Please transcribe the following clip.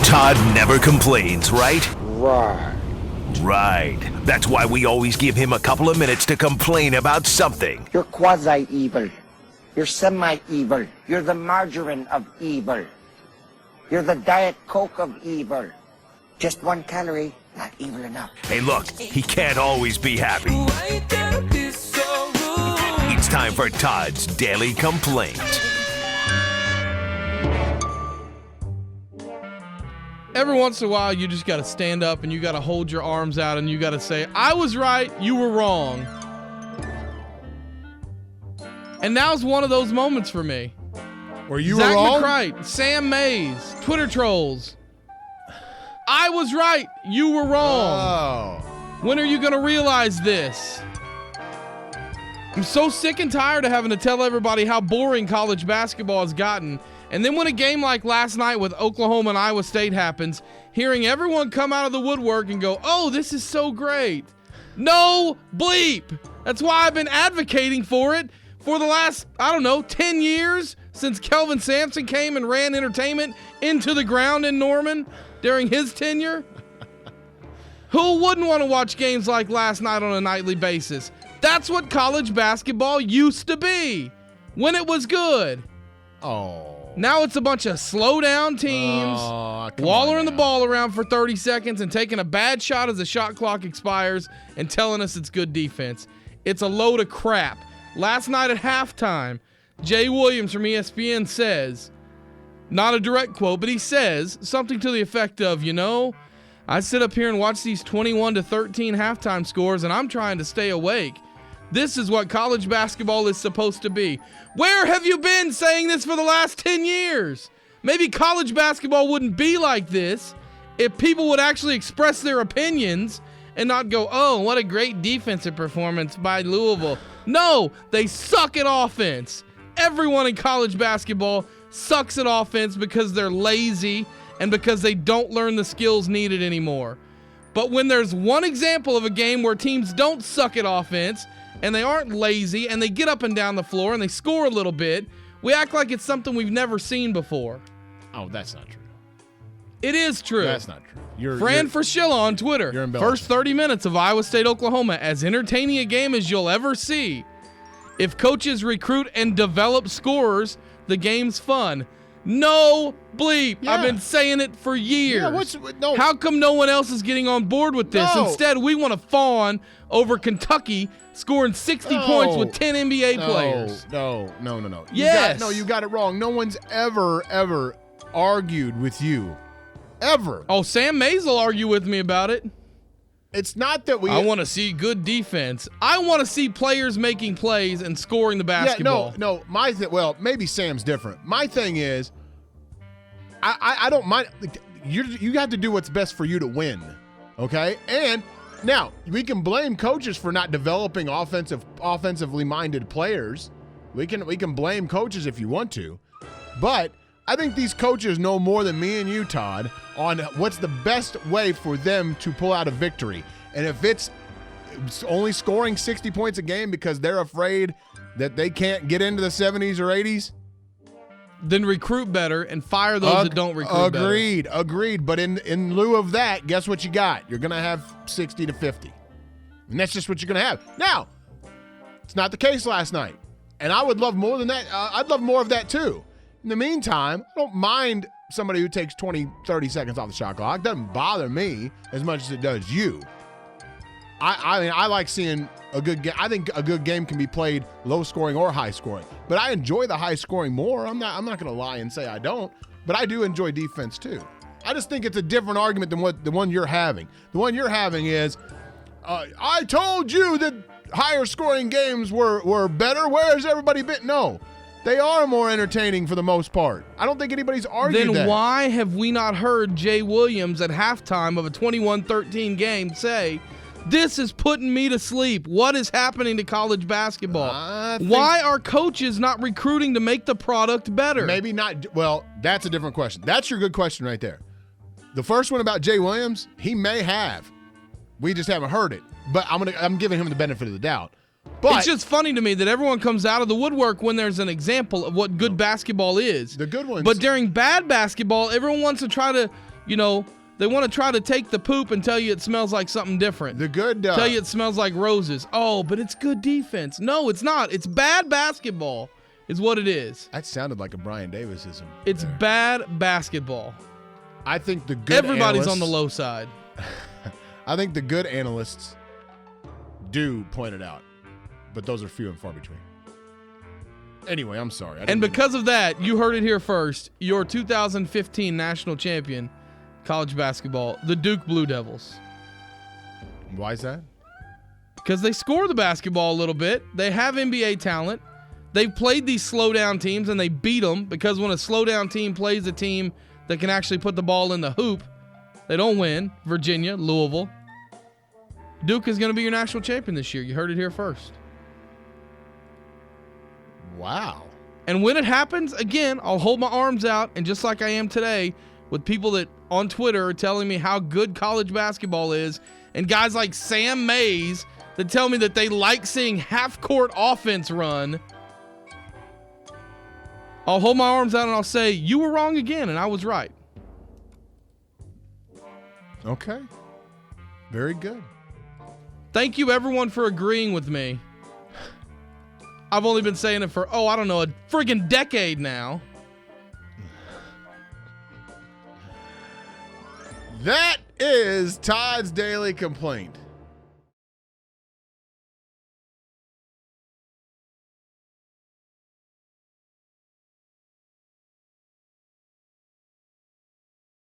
Todd never complains, right? Right. Right. That's why we always give him a couple of minutes to complain about something. You're quasi-evil. You're semi-evil. You're the margarine of evil. You're the Diet Coke of evil. Just 1 calorie, not evil enough. Hey, look, he can't always be happy. It's time for Todd's Daily Complaint. Every once in a while, you just got to stand up and you got to hold your arms out and you got to say, I was right, you were wrong. And now's one of those moments for me. Were you Zach wrong? McCrite, Sam Mays, Twitter trolls. I was right, you were wrong. Oh. When are you going to realize this? I'm so sick and tired of having to tell everybody how boring college basketball has gotten. And then when a game like last night with Oklahoma and Iowa State happens, hearing everyone come out of the woodwork and go, oh, this is so great. No bleep. That's why I've been advocating for it for the last, 10 years since Kelvin Sampson came and ran entertainment into the ground in Norman during his tenure. Who wouldn't want to watch games like last night on a nightly basis? That's what college basketball used to be when it was good. Oh. Now it's a bunch of slow-down teams, wallering the ball around for 30 seconds and taking a bad shot as the shot clock expires and telling us it's good defense. It's a load of crap. Last night at halftime, Jay Williams from ESPN says, not a direct quote, but he says something to the effect of, I sit up here and watch these 21-13 halftime scores and I'm trying to stay awake. This is what college basketball is supposed to be. Where have you been saying this for the last 10 years? Maybe college basketball wouldn't be like this if people would actually express their opinions and not go, oh, what a great defensive performance by Louisville. No, they suck at offense. Everyone in college basketball sucks at offense because they're lazy and because they don't learn the skills needed anymore. But when there's one example of a game where teams don't suck at offense and they aren't lazy and they get up and down the floor and they score a little bit, we act like it's something we've never seen before. Oh, that's not true. It is true. That's not true. Fran Fraschilla on Twitter. You're embellishing. First 30 minutes of Iowa State, Oklahoma, as entertaining a game as you'll ever see. If coaches recruit and develop scorers, the game's fun. No bleep. Yeah. I've been saying it for years. No. How come no one else is getting on board with this? No. Instead, we want to fawn over Kentucky scoring 60 points with 10 NBA players. No. Yes. You got it wrong. No one's ever argued with you. Ever. Oh, Sam Mays will argue with me about it. It's not that we... I want to see good defense. I want to see players making plays and scoring the basketball. Yeah, no. Well, maybe Sam's different. My thing is, I don't mind. You have to do what's best for you to win, okay? And now we can blame coaches for not developing offensively minded players. We can blame coaches if you want to, but I think these coaches know more than me and you, Todd, on what's the best way for them to pull out a victory. And if it's only scoring 60 points a game because they're afraid that they can't get into the 70s or 80s, then recruit better and fire those that don't recruit better. Agreed. But in lieu of that, guess what you got? You're going to have 60 to 50. And that's just what you're going to have. Now, it's not the case last night. And I would love more than that. I'd love more of that too. In the meantime, I don't mind somebody who takes 20, 30 seconds off the shot clock. It doesn't bother me as much as it does you. I mean, I like seeing a good game. I think a good game can be played low scoring or high scoring. But I enjoy the high scoring more. I'm not going to lie and say I don't. But I do enjoy defense too. I just think it's a different argument than what the one you're having. The one you're having is, I told you that higher scoring games were better. Where's everybody been? No. They are more entertaining for the most part. I don't think anybody's argued that. Then why have we not heard Jay Williams at halftime of a 21-13 game say, this is putting me to sleep. What is happening to college basketball? Why are coaches not recruiting to make the product better? Maybe not. Well, that's a different question. That's your good question right there. The first one about Jay Williams, he may have. We just haven't heard it. But I'm giving him the benefit of the doubt. But it's just funny to me that everyone comes out of the woodwork when there's an example of what good basketball is. The good ones. But during bad basketball, everyone wants to try to, They want to try to take the poop and tell you it smells like something different. Tell you it smells like roses. Oh, but it's good defense. No, it's not. It's bad basketball is what it is. That sounded like a Brian Davisism. It's bad basketball. I think the good Everybody's on the low side. I think the good analysts do point it out, but those are few and far between. Anyway, I'm sorry. And because of that, you heard it here first. Your 2015 national champion, college basketball, the Duke Blue Devils. Why is that? Because they score the basketball a little bit. They have NBA talent. They've played these slow down teams and they beat them because when a slow down team plays a team that can actually put the ball in the hoop, they don't win. Virginia, Louisville. Duke is going to be your national champion this year. You heard it here first. Wow. And when it happens, again, I'll hold my arms out, and just like I am today, with people that on Twitter are telling me how good college basketball is, and guys like Sam Mays that tell me that they like seeing half-court offense run, I'll hold my arms out and I'll say, you were wrong again, and I was right. Okay. Very good. Thank you, everyone, for agreeing with me. I've only been saying it for, a friggin' decade now. That is Todd's Daily Complaint.